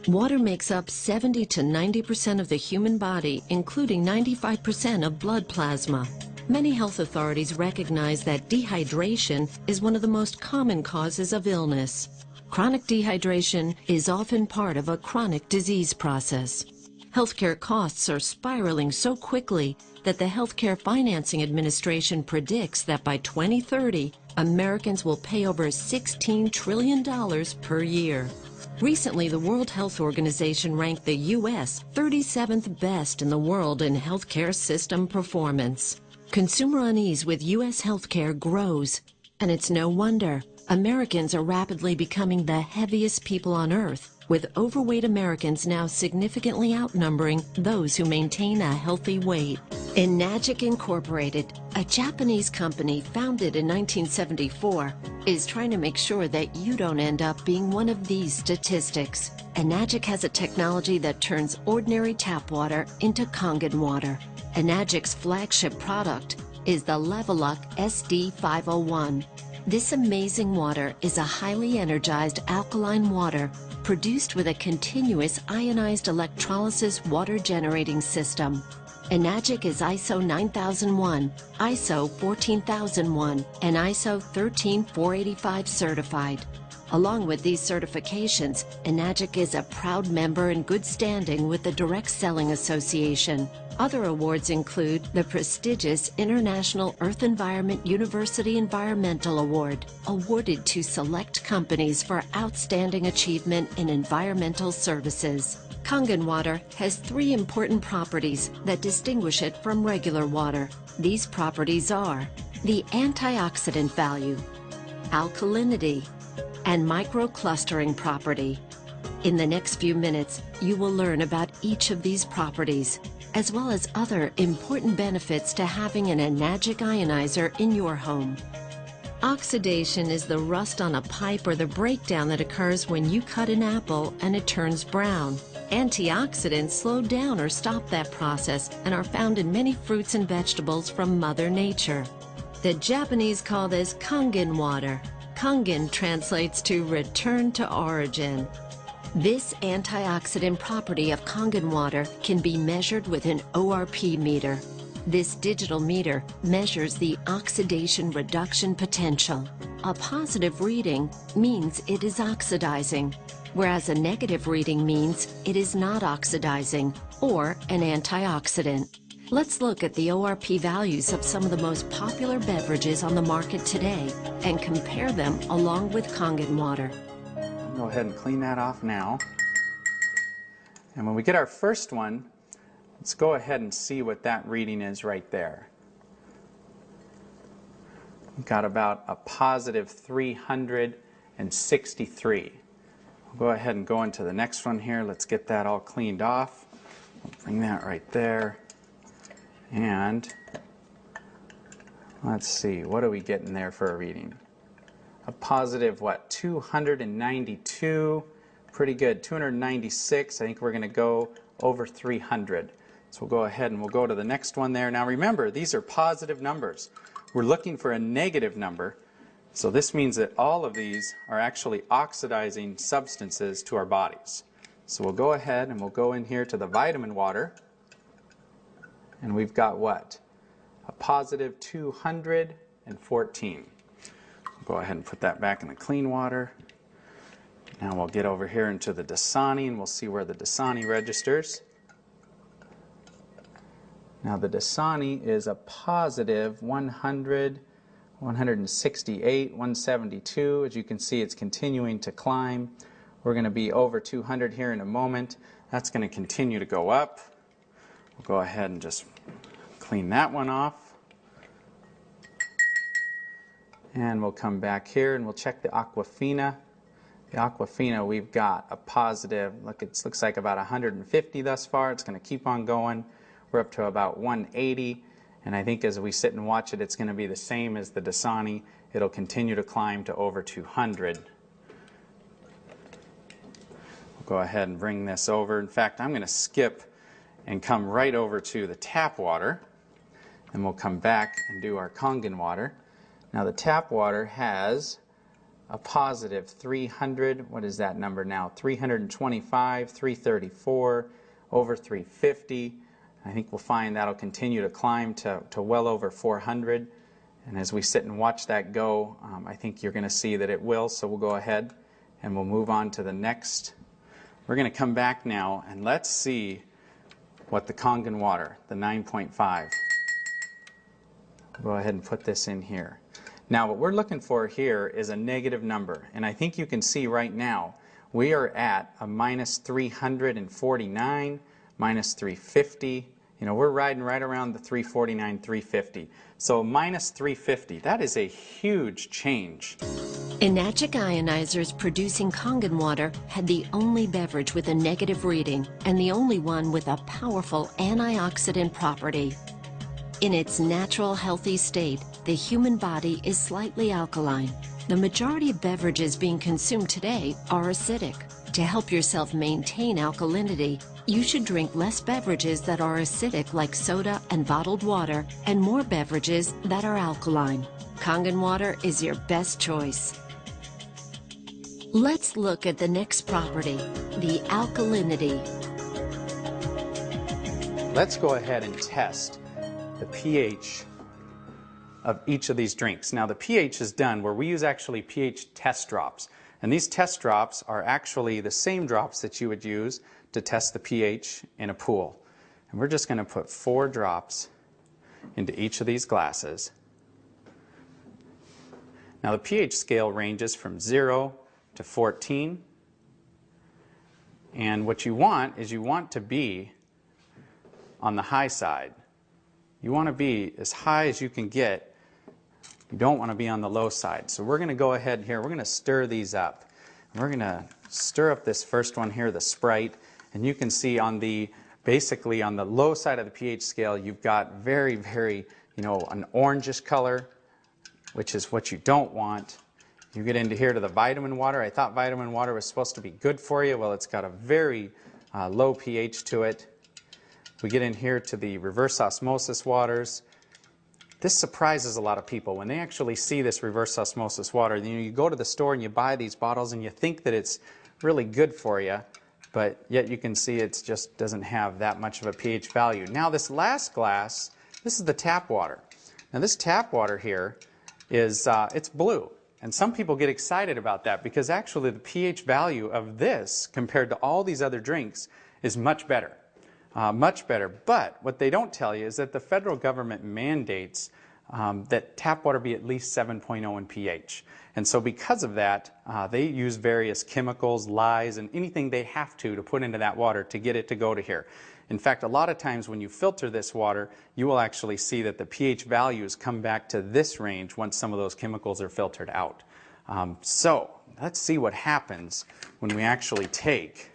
Water makes up 70 to 90% of the human body, including 95% of blood plasma. Many health authorities recognize that dehydration is one of the most common causes of illness. Chronic dehydration is often part of a chronic disease process. Healthcare costs are spiraling so quickly that the Healthcare Financing Administration predicts that by 2030, Americans will pay over $16 trillion per year. Recently, the World Health Organization ranked the U.S. 37th best in the world in healthcare system performance. Consumer unease with U.S. healthcare grows, and it's no wonder. Americans are rapidly becoming the heaviest people on earth, with overweight Americans now significantly outnumbering those who maintain a healthy weight. Enagic Incorporated, a Japanese company founded in 1974, is trying to make sure that you don't end up being one of these statistics. Enagic has a technology that turns ordinary tap water into Kangen water. Enagic's flagship product is the Leveluck SD501. This amazing water is a highly energized alkaline water produced with a continuous ionized electrolysis water generating system. Enagic is ISO 9001, ISO 14001, and ISO 13485 certified. Along with these certifications, Enagic is a proud member in good standing with the Direct Selling Association. Other awards include the prestigious International Earth Environment University Environmental Award, awarded to select companies for outstanding achievement in environmental services. Kangen water has 3 important properties that distinguish it from regular water. These properties are the antioxidant value, alkalinity, and microclustering property. In the next few minutes, you will learn about each of these properties, as well as other important benefits to having an Enagic ionizer in your home. Oxidation is the rust on a pipe or the breakdown that occurs when you cut an apple and it turns brown. Antioxidants slow down or stop that process and are found in many fruits and vegetables from Mother Nature. The Japanese call this Kangen water. Kangen translates to return to origin. This antioxidant property of Kangen water can be measured with an ORP meter. This digital meter measures the oxidation reduction potential. A positive reading means it is oxidizing, whereas a negative reading means it is not oxidizing or an antioxidant. Let's look at the ORP values of some of the most popular beverages on the market today and compare them along with Kangen water. I'll go ahead and clean that off now. And when we get our first one, let's go ahead and see what that reading is right there. We've got about a positive 363. We'll go ahead and go into the next one here. Let's get that all cleaned off. We'll bring that right there. And let's see, what are we getting there for a reading? A positive, what, 292? Pretty good. 296. I think we're going to go over 300. So we'll go ahead and we'll go to the next one there. Now remember, these are positive numbers. We're looking for a negative number. So this means that all of these are actually oxidizing substances to our bodies. So we'll go ahead and we'll go in here to the vitamin water. And we've got what? A positive 214. We'll go ahead and put that back in the clean water. Now we'll get over here into the Dasani and we'll see where the Dasani registers. Now the Dasani is a positive 100, 168, 172. As you can see, it's continuing to climb. We're going to be over 200 here in a moment. That's going to continue to go up. We'll go ahead and just clean that one off. And we'll come back here and we'll check the Aquafina. The Aquafina, we've got a positive, look, it looks like about 150 thus far. It's going to keep on going. We're up to about 180. And I think as we sit and watch it, it's going to be the same as the Dasani. It'll continue to climb to over 200. We'll go ahead and bring this over. In fact, I'm going to skip and come right over to the tap water. And we'll come back and do our Kangen water. Now the tap water has a positive 300. What is that number now? 325, 334, over 350. I think we'll find that'll continue to climb to well over 400. And as we sit and watch that go, I think you're going to see that it will. So we'll go ahead and we'll move on to the next. We're going to come back now and let's see what the Kangen water, the 9.5. Go ahead and put this in here. Now what we're looking for here is a negative number. And I think you can see right now we are at a minus 349, minus 350. You know, we're riding right around the 349, 350. So minus 350, that is a huge change. Enagic ionizers producing Kangen water had the only beverage with a negative reading and the only one with a powerful antioxidant property. In its natural healthy state, the human body is slightly alkaline. The majority of beverages being consumed today are acidic. To help yourself maintain alkalinity, you should drink less beverages that are acidic like soda and bottled water and more beverages that are alkaline. Kangen water is your best choice. Let's look at the next property, the alkalinity. Let's go ahead and test the pH of each of these drinks. Now the pH is done where we use actually pH test drops. And these test drops are actually the same drops that you would use to test the pH in a pool. And we're just going to put 4 drops into each of these glasses. Now the pH scale ranges from 0 to 14. And what you want is you want to be on the high side. You want to be as high as you can get. You don't want to be on the low side. So we're going to go ahead here. We're going to stir these up. We're going to stir up this first one here, the Sprite. And you can see on the, basically on the low side of the pH scale, you've got very, very, an orangish color, which is what you don't want. You get into here to the vitamin water. I thought vitamin water was supposed to be good for you. Well, it's got a very low pH to it. We get in here to the reverse osmosis waters. This surprises a lot of people when they actually see this reverse osmosis water. You go to the store and you buy these bottles and you think that it's really good for you, but yet you can see it just doesn't have that much of a pH value. Now this last glass, this is the tap water. Now this tap water here is it's blue. And some people get excited about that because actually the pH value of this compared to all these other drinks is much better. Much better. But what they don't tell you is that the federal government mandates that tap water be at least 7.0 in pH. And so because of that, they use various chemicals, lyes, and anything they have to put into that water to get it to go to here. In fact, a lot of times when you filter this water, you will actually see that the pH values come back to this range once some of those chemicals are filtered out. So let's see what happens when we actually take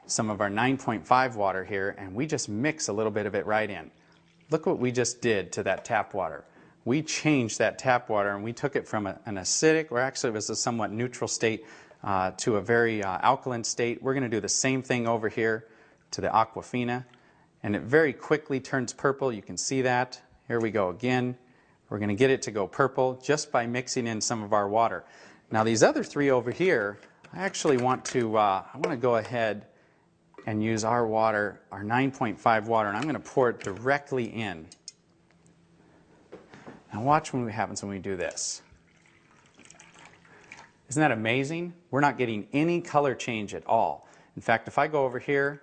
some of our 9.5 water here and we just mix a little bit of it right in. Look what we just did to that tap water. We changed that tap water and we took it from an acidic, or actually it was a somewhat neutral state, to a very alkaline state. We're going to do the same thing over here to the Aquafina, and it very quickly turns purple. You can see that. Here we go again. We're going to get it to go purple just by mixing in some of our water. Now these other 3 over here, I actually want to go ahead and use our water, our 9.5 water, and I'm going to pour it directly in. Now watch what happens when we do this. Isn't that amazing? We're not getting any color change at all. In fact, if I go over here,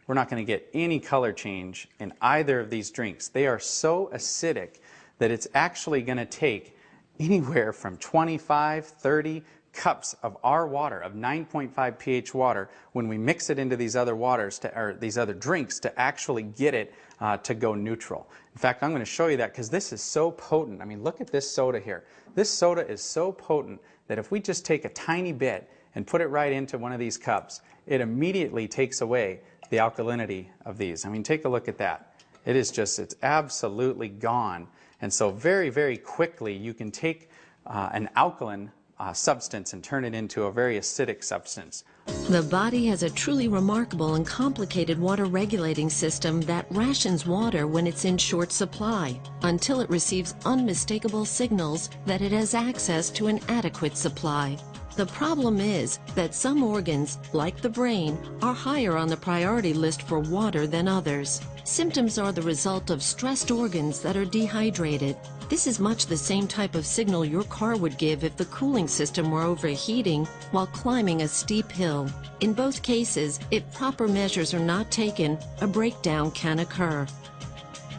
we're not going to get any color change in either of these drinks. They are so acidic that it's actually going to take anywhere from 25, 30 cups of our water, of 9.5 pH water, when we mix it into these other waters, or these other drinks, to actually get it to go neutral. In fact, I'm going to show you that because this is so potent. I mean, look at this soda here. This soda is so potent that if we just take a tiny bit and put it right into one of these cups, it immediately takes away the alkalinity of these. I mean, take a look at that. It is just, it's absolutely gone. And so very, very quickly you can take an alkaline substance and turn it into a very acidic substance. The body has a truly remarkable and complicated water regulating system that rations water when it's in short supply until it receives unmistakable signals that it has access to an adequate supply. The problem is that some organs, like the brain, are higher on the priority list for water than others. Symptoms are the result of stressed organs that are dehydrated. This is much the same type of signal your car would give if the cooling system were overheating while climbing a steep hill. In both cases, if proper measures are not taken, a breakdown can occur.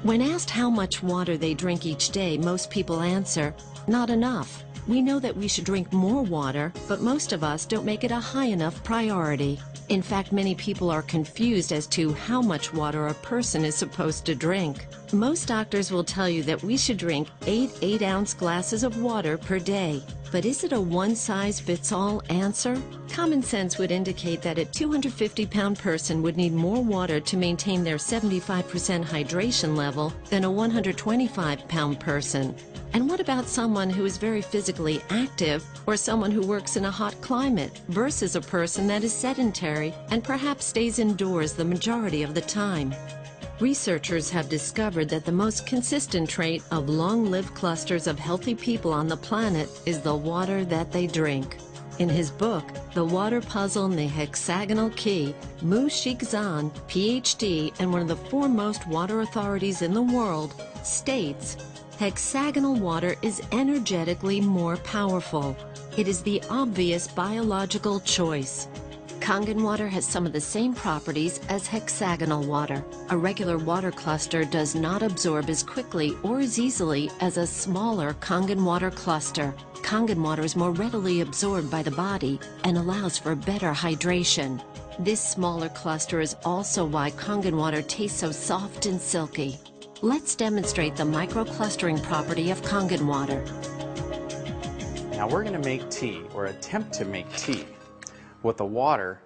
When asked how much water they drink each day, most people answer, not enough. We know that we should drink more water, but most of us don't make it a high enough priority. In fact, many people are confused as to how much water a person is supposed to drink. Most doctors will tell you that we should drink 8 8-ounce glasses of water per day. But is it a one-size-fits-all answer? Common sense would indicate that a 250-pound person would need more water to maintain their 75% hydration level than a 125-pound person. And what about someone who is very physically active or someone who works in a hot climate versus a person that is sedentary and perhaps stays indoors the majority of the time? Researchers have discovered that the most consistent trait of long-lived clusters of healthy people on the planet is the water that they drink. In his book, The Water Puzzle and the Hexagonal Key, Mu Shixan, PhD and one of the foremost water authorities in the world, states, hexagonal water is energetically more powerful. It is the obvious biological choice. Kangen water has some of the same properties as hexagonal water. A regular water cluster does not absorb as quickly or as easily as a smaller Kangen water cluster. Kangen water is more readily absorbed by the body and allows for better hydration. This smaller cluster is also why Kangen water tastes so soft and silky. Let's demonstrate the microclustering property of Kangen water. Now we're going to make tea, or attempt to make tea, with a water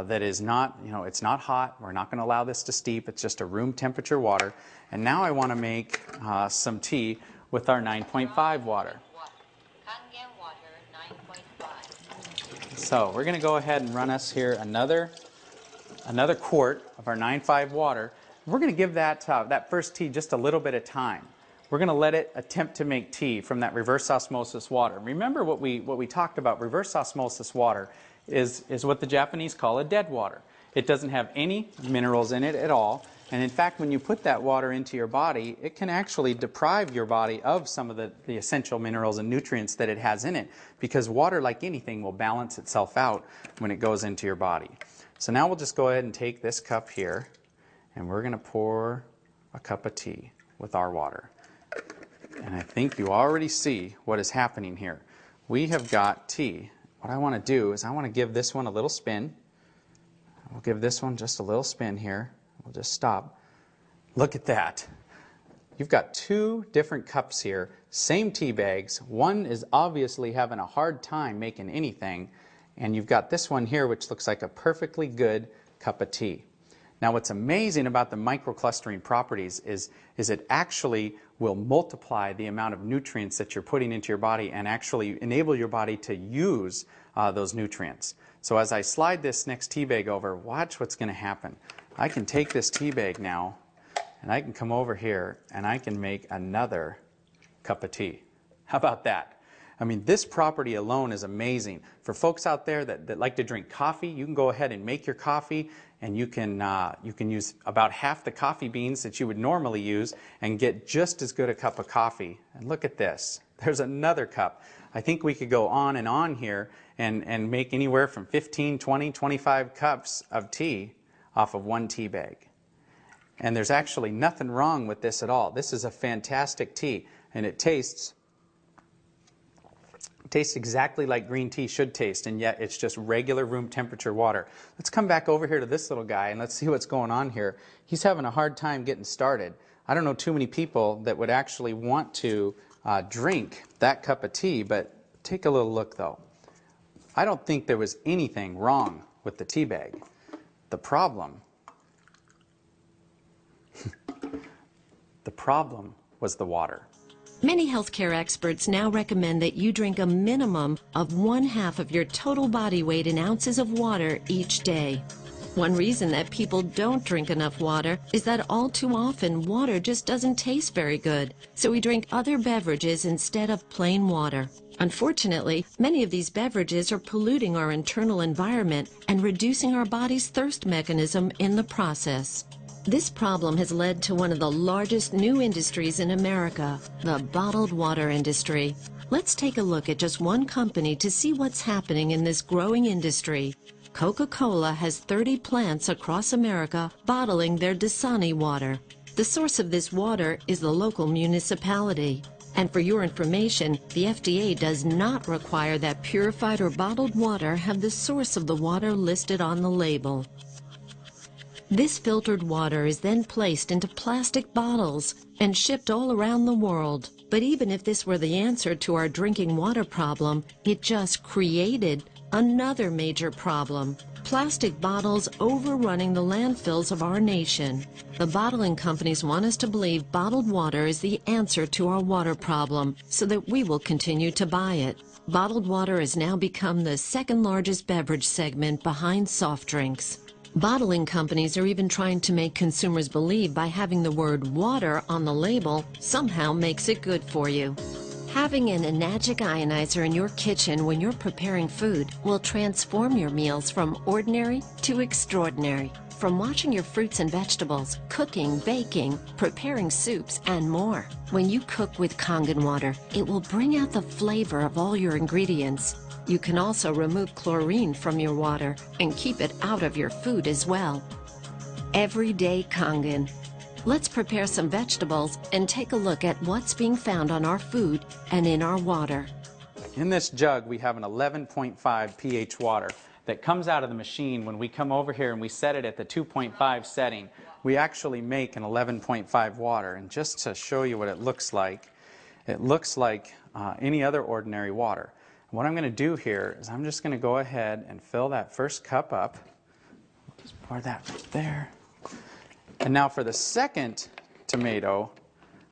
that is not, it's not hot. We're not going to allow this to steep. It's just a room temperature water. And now I want to make some tea with our 9.5 water. Kangen water 9.5. So we're going to go ahead and run us here another quart of our 9.5 water. We're going to give that first tea just a little bit of time. We're going to let it attempt to make tea from that reverse osmosis water. Remember what we talked about. Reverse osmosis water is what the Japanese call a dead water. It doesn't have any minerals in it at all. And in fact, when you put that water into your body, it can actually deprive your body of some of the essential minerals and nutrients that it has in it, because water, like anything, will balance itself out when it goes into your body. So now we'll just go ahead and take this cup here, and we're going to pour a cup of tea with our water. And I think you already see what is happening here. We have got tea. What I want to do is I want to give this one a little spin. We'll give this one just a little spin here. We'll just stop. Look at that. You've got two different cups here, same tea bags. One is obviously having a hard time making anything, and you've got this one here which looks like a perfectly good cup of tea. Now what's amazing about the microclustering properties is it actually will multiply the amount of nutrients that you're putting into your body and actually enable your body to use those nutrients. So as I slide this next tea bag over, watch what's going to happen. I can take this tea bag now and I can come over here and I can make another cup of tea. How about that? I mean, this property alone is amazing. For folks out there that like to drink coffee, you can go ahead and make your coffee, and you can use about half the coffee beans that you would normally use and get just as good a cup of coffee. And look at this. There's another cup. I think we could go on and on here and make anywhere from 15, 20, 25 cups of tea off of one tea bag. And there's actually nothing wrong with this at all. This is a fantastic tea, and it tastes exactly like green tea should taste, and yet it's just regular room temperature water. Let's come back over here to this little guy and let's see what's going on here. He's having a hard time getting started. I don't know too many people that would actually want to drink that cup of tea, but take a little look though. I don't think there was anything wrong with the tea bag. The problem was the water. Many healthcare experts now recommend that you drink a minimum of 1/2 of your total body weight in ounces of water each day. One reason that people don't drink enough water is that all too often water just doesn't taste very good, so we drink other beverages instead of plain water. Unfortunately, many of these beverages are polluting our internal environment and reducing our body's thirst mechanism in the process. This problem has led to one of the largest new industries in America, the bottled water industry. Let's take a look at just one company to see what's happening in this growing industry. Coca-Cola has 30 plants across America bottling their Dasani water. The source of this water is the local municipality. And for your information, the FDA does not require that purified or bottled water have the source of the water listed on the label. This filtered water is then placed into plastic bottles and shipped all around the world. But even if this were the answer to our drinking water problem, it just created another major problem: plastic bottles overrunning the landfills of our nation. The bottling companies want us to believe bottled water is the answer to our water problem so that we will continue to buy it. Bottled water has now become the second largest beverage segment behind soft drinks. Bottling companies are even trying to make consumers believe by having the word water on the label somehow makes it good for you. Having an enagic ionizer in your kitchen when you're preparing food will transform your meals from ordinary to extraordinary. From washing your fruits and vegetables, cooking, baking, preparing soups, and more. When you cook with Kangen water, it will bring out the flavor of all your ingredients. You can also remove chlorine from your water and keep it out of your food as well. Everyday Kangen. Let's prepare some vegetables and take a look at what's being found on our food and in our water. In this jug, we have an 11.5 pH water that comes out of the machine. When we come over here and we set it at the 2.5 setting, we actually make an 11.5 water. And just to show you what it looks like any other ordinary water. What I'm going to do here is I'm just going to go ahead and fill that first cup up. Just pour that right there. And now for the second tomato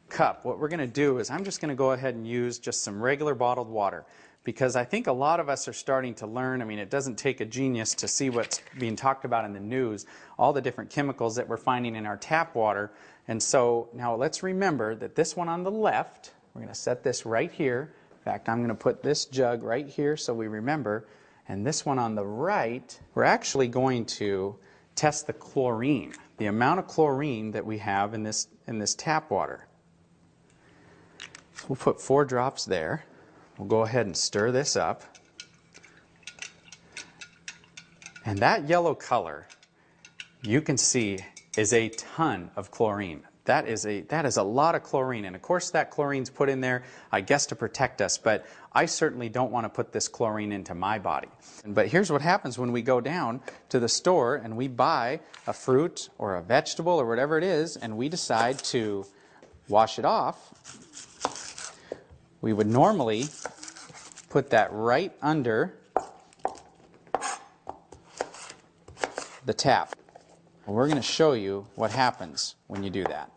cup, what we're going to do is I'm just going to go ahead and use just some regular bottled water, because I think a lot of us are starting to learn. I mean, it doesn't take a genius to see what's being talked about in the news, all the different chemicals that we're finding in our tap water. And so now let's remember that this one on the left, we're going to set this right here. In fact, I'm going to put this jug right here so we remember. And this one on the right, we're actually going to test the chlorine, the amount of chlorine that we have in this tap water. So we'll put 4 drops there. We'll go ahead and stir this up. And that yellow color, you can see, is a ton of chlorine. That is a lot of chlorine, and of course that chlorine's put in there, I guess, to protect us, but I certainly don't want to put this chlorine into my body. But here's what happens when we go down to the store and we buy a fruit or a vegetable or whatever it is, and we decide to wash it off. We would normally put that right under the tap. Well, we're going to show you what happens when you do that.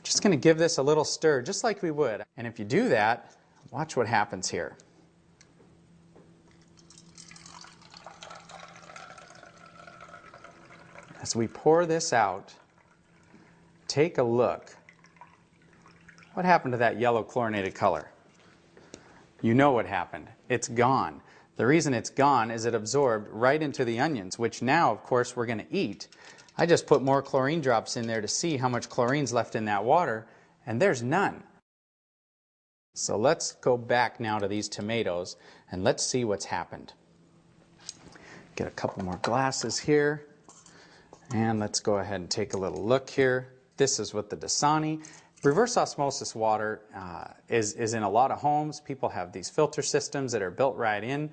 Just going to give this a little stir, just like we would. And if you do that, watch what happens here. As we pour this out, take a look. What happened to that yellow chlorinated color? You know what happened. It's gone. The reason it's gone is it absorbed right into the onions, which now, of course, we're going to eat. I just put more chlorine drops in there to see how much chlorine's left in that water, and there's none. So let's go back now to these tomatoes, and let's see what's happened. Get a couple more glasses here, and let's go ahead and take a little look here. This is what the Dasani. Reverse osmosis water is in a lot of homes. People have these filter systems that are built right in,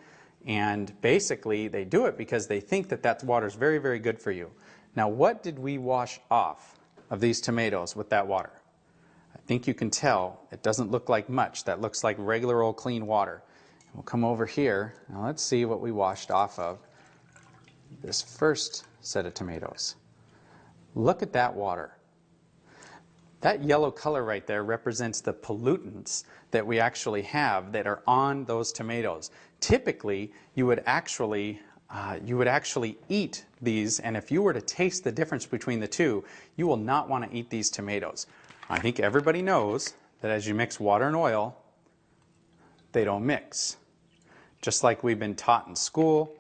and basically they do it because they think that that water is very, very good for you. Now, what did we wash off of these tomatoes with that water? I think you can tell it doesn't look like much. That looks like regular old clean water. We'll come over here. Now let's see what we washed off of this first set of tomatoes. Look at that water. That yellow color right there represents the pollutants that we actually have that are on those tomatoes. Typically, you would actually eat these, and if you were to taste the difference between the two, you will not want to eat these tomatoes. I think everybody knows that as you mix water and oil, they don't mix. Just like we've been taught in school,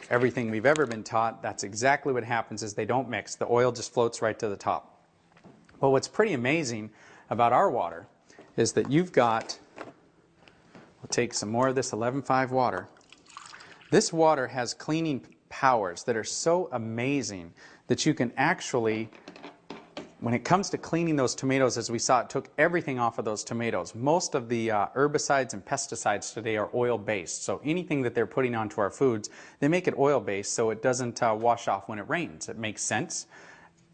everything we've ever been taught, that's exactly what happens is they don't mix. The oil just floats right to the top. Well, what's pretty amazing about our water is that you've got, we'll take some more of this 11.5 water. This water has cleaning powers that are so amazing that you can actually, when it comes to cleaning those tomatoes, as we saw, it took everything off of those tomatoes. Most of the herbicides and pesticides today are oil-based. So anything that they're putting onto our foods, they make it oil-based so it doesn't wash off when it rains. It makes sense.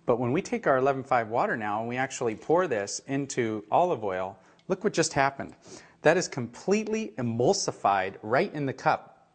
But when we take our 11.5 water now and we actually pour this into olive oil, look what just happened. That is completely emulsified right in the cup.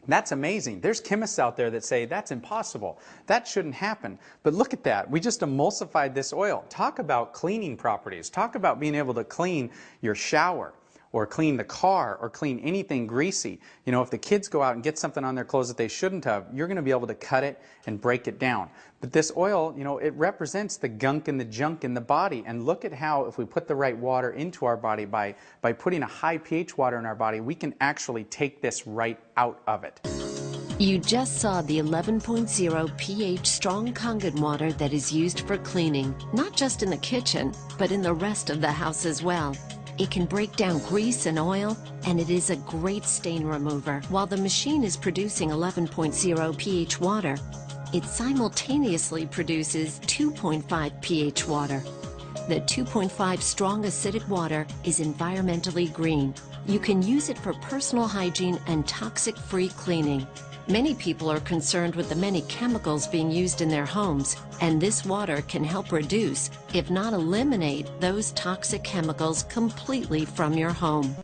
That's amazing. There's chemists out there that say that's impossible. That shouldn't happen. But look at that. We just emulsified this oil. Talk about cleaning properties. Talk about being able to clean your shower or clean the car or clean anything greasy. You know, if the kids go out and get something on their clothes that they shouldn't have, you're going to be able to cut it and break it down. But this oil, you know, it represents the gunk and the junk in the body. And look at how if we put the right water into our body by putting a high pH water in our body, we can actually take this right out of it. You just saw the 11.0 pH strong Kangen water that is used for cleaning, not just in the kitchen, but in the rest of the house as well. It can break down grease and oil, and it is a great stain remover. While the machine is producing 11.0 pH water, it simultaneously produces 2.5 pH water. The 2.5 strong acidic water is environmentally green. You can use it for personal hygiene and toxic-free cleaning. Many people are concerned with the many chemicals being used in their homes, and this water can help reduce, if not eliminate, those toxic chemicals completely from your home.